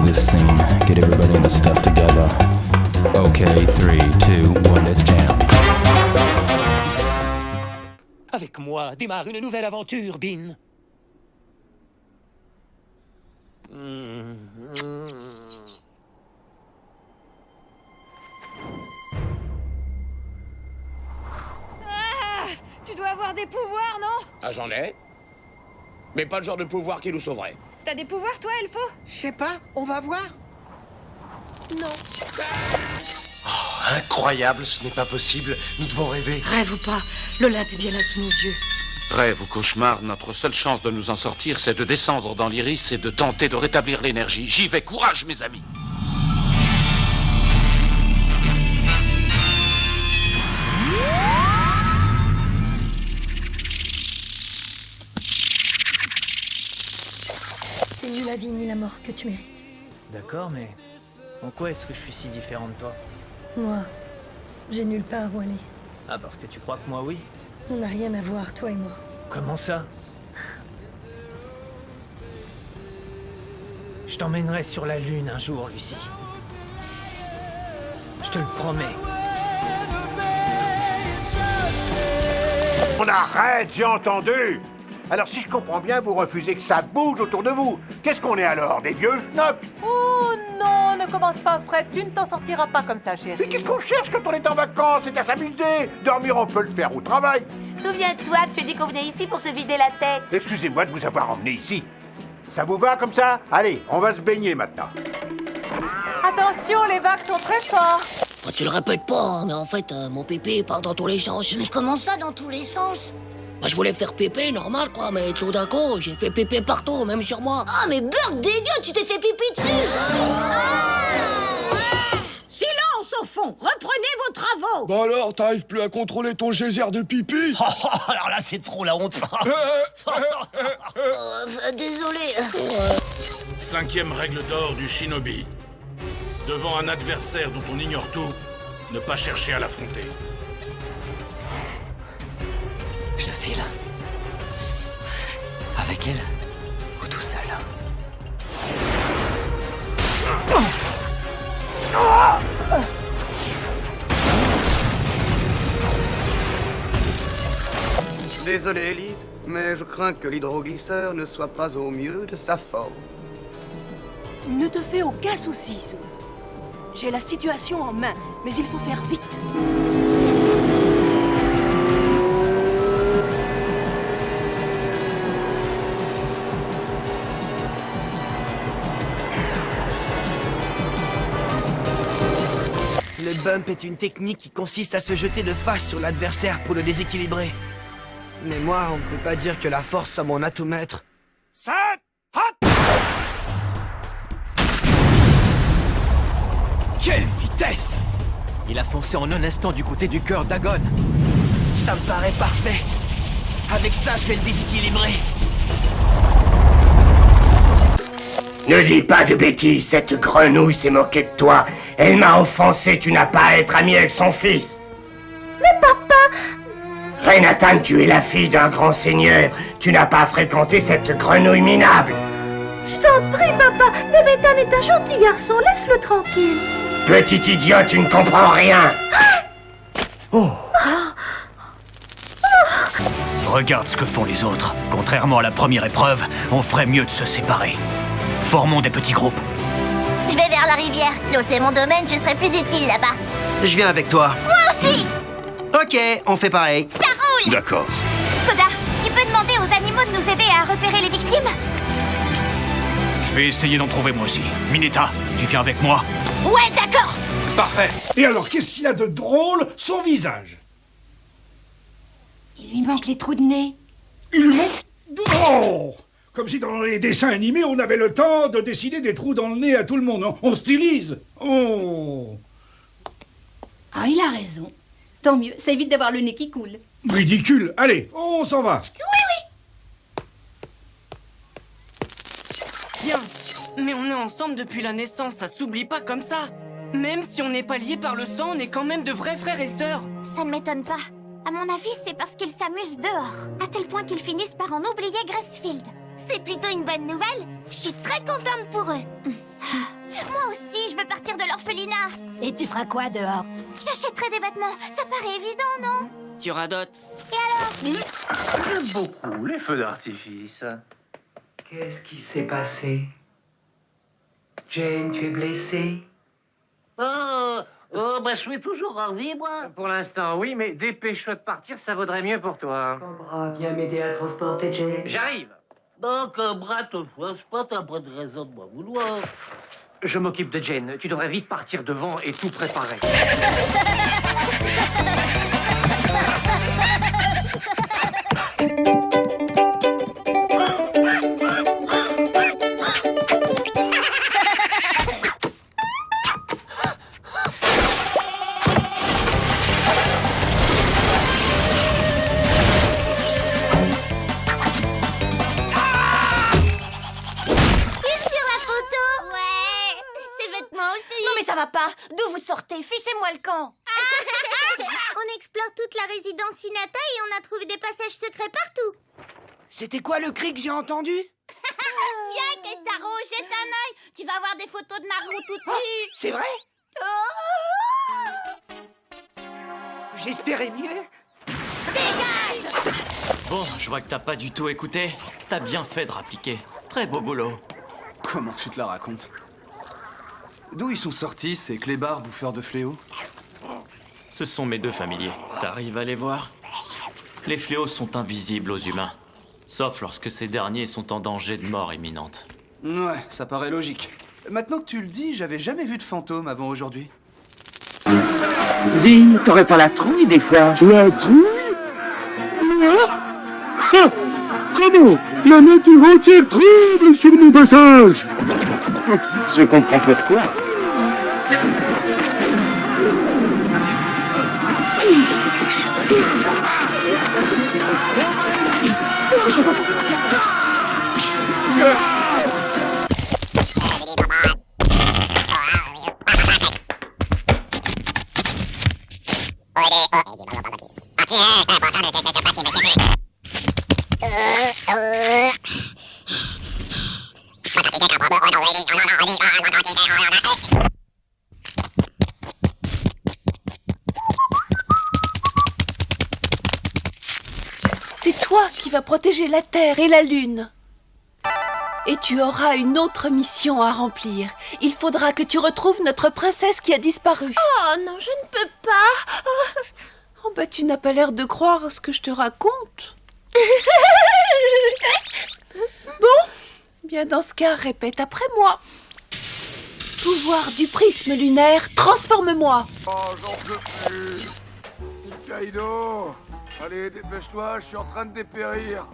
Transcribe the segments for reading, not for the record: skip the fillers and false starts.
this scene. Get everybody in the stuff together. Okay, 3, 2, 1, let's jam. Avec moi, démarre une nouvelle aventure, Bean. Tu dois avoir des pouvoirs, non? Ah, j'en ai. Mais pas le genre de pouvoir qui nous sauverait. T'as des pouvoirs, toi, Elfo? Je sais pas, on va voir. Non. Incroyable, ce n'est pas possible. Nous devons rêver. Rêve ou pas, l'Olympe est bien là sous nos yeux. Rêve ou cauchemar, notre seule chance de nous en sortir, c'est de descendre dans l'iris et de tenter de rétablir l'énergie. J'y vais, courage, mes amis! C'est ni la vie ni la mort que tu mérites. D'accord, mais en quoi est-ce que je suis si différent de toi? Moi, j'ai nulle part où aller. Ah, parce que tu crois que moi, oui? On n'a rien à voir, toi et moi. Comment ça? Je t'emmènerai sur la Lune un jour, Lucie. Je te le promets. On arrête, j'ai entendu. Alors si je comprends bien, vous refusez que ça bouge autour de vous. Qu'est-ce qu'on est alors, des vieux schnocks? Oh non, ne commence pas, Fred, tu ne t'en sortiras pas comme ça, chérie. Mais qu'est-ce qu'on cherche quand on est en vacances? C'est à s'amuser. Dormir, on peut le faire au travail. Souviens-toi que tu as dit qu'on venait ici pour se vider la tête. Excusez-moi de vous avoir emmené ici. Ça vous va comme ça? Allez, on va se baigner maintenant. Attention, les vagues sont très fortes. Oh, tu le répètes pas, mais en fait, mon pépé part dans tous les sens. Mais comment ça, dans tous les sens? Bah, je voulais faire pépé, normal, quoi, mais tout d'un coup, j'ai fait pépé partout, même sur moi. Ah, mais beurre dégueu, tu t'es fait pipi dessus. Silence au fond, reprenez vos travaux. Bah alors, t'arrives plus à contrôler ton geyser de pipi? Alors là, c'est trop la honte. Désolé. 5e règle d'or du shinobi. Devant un adversaire dont on ignore tout, ne pas chercher à l'affronter. Je file. Avec elle ou tout seul? Désolé, Élise, mais je crains que l'hydroglisseur ne soit pas au mieux de sa forme. Ne te fais aucun souci, Zou. J'ai la situation en main, mais il faut faire vite. Le bump est une technique qui consiste à se jeter de face sur l'adversaire pour le déséquilibrer. Mais moi, on ne peut pas dire que la force soit mon atout maître. Quelle vitesse! Il a foncé en un instant du côté du cœur d'Agon. Ça me paraît parfait. Avec ça, je vais le déséquilibrer. Ne dis pas de bêtises, cette grenouille s'est moquée de toi. Elle m'a offensé, tu n'as pas à être ami avec son fils. Mais papa... Renatan, tu es la fille d'un grand seigneur. Tu n'as pas à fréquenter cette grenouille minable. Je t'en prie, papa. Nemetan est un gentil garçon, laisse-le tranquille. Petit idiot, tu ne comprends rien. Oh. Regarde ce que font les autres. Contrairement à la première épreuve, on ferait mieux de se séparer. Formons des petits groupes. Je vais vers la rivière. L'eau, c'est mon domaine, je serai plus utile là-bas. Je viens avec toi. Moi aussi. Ok, on fait pareil. Ça roule. D'accord. Koda, tu peux demander aux animaux de nous aider à repérer les victimes? Je vais essayer d'en trouver moi aussi. Mineta, tu viens avec moi? Ouais, d'accord. Parfait. Et alors, qu'est-ce qu'il a de drôle? Son visage. Il lui manque les trous de nez. Il lui manque... Oh! Comme si dans les dessins animés, on avait le temps de dessiner des trous dans le nez à tout le monde. On stylise. Oh! Ah, il a raison. Tant mieux, ça évite d'avoir le nez qui coule. Ridicule. Allez, on s'en va. Bien, mais on est ensemble depuis la naissance, ça s'oublie pas comme ça. Même si on n'est pas liés par le sang, on est quand même de vrais frères et sœurs. Ça ne m'étonne pas. À mon avis, c'est parce qu'ils s'amusent dehors, à tel point qu'ils finissent par en oublier Gracefield. C'est plutôt une bonne nouvelle. Je suis très contente pour eux. Moi aussi, je veux partir de l'orphelinat. Et tu feras quoi dehors? J'achèterai des vêtements. Ça paraît évident, non? Tu radotes. Et alors? J'aime beaucoup les feux d'artifice. Qu'est-ce qui s'est passé? Jane, tu es blessée? Bah, je suis toujours en vie, moi. Pour l'instant, oui, mais dépêche-toi de partir, ça vaudrait mieux pour toi. Cobra, viens m'aider à transporter Jane. J'arrive. Non, Cobra, te force pas, t'as pas de raison de m'en vouloir. Je m'occupe de Jane. Tu devrais vite partir devant et tout préparer. D'où vous sortez? Fichez-moi le camp. On explore toute la résidence Hinata et on a trouvé des passages secrets partout. C'était quoi le cri que j'ai entendu? Viens, Ketaro, jette un œil. Tu vas voir des photos de Naru toute nue. C'est vrai? J'espérais mieux. Dégage! Bon, je vois que t'as pas du tout écouté. T'as bien fait de rappliquer. Très beau boulot. Comment tu te la racontes? D'où ils sont sortis, ces clébards bouffeurs de fléaux? Ce sont mes deux familiers. T'arrives à les voir? Les fléaux sont invisibles aux humains. Sauf lorsque ces derniers sont en danger de mort imminente. Ouais, ça paraît logique. Maintenant que tu le dis, j'avais jamais vu de fantôme avant aujourd'hui. Dis, t'aurais pas la trouille des fois? La trouille? Comment? La nature entière tremble sur mon passage. Je comprends pourquoi. C'est toi qui vas protéger la Terre et la Lune. Et tu auras une autre mission à remplir. Il faudra que tu retrouves notre princesse qui a disparu. Oh non, je ne peux pas. Oh bah tu n'as pas l'air de croire ce que je te raconte. Bon, bien dans ce cas, répète après moi. Pouvoir du prisme lunaire, transforme-moi. Oh, j'en peux plus. Kaido, allez, dépêche-toi, je suis en train de dépérir.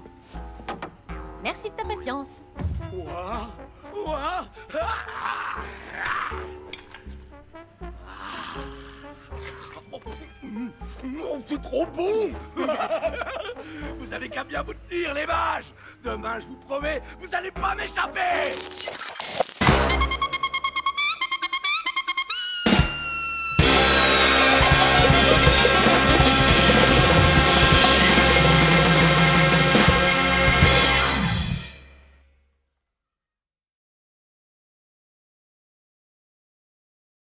Merci de ta patience. Oh, c'est trop bon. Vous avez qu'à bien vous tenir, les mages. Demain, je vous promets, vous allez pas m'échapper.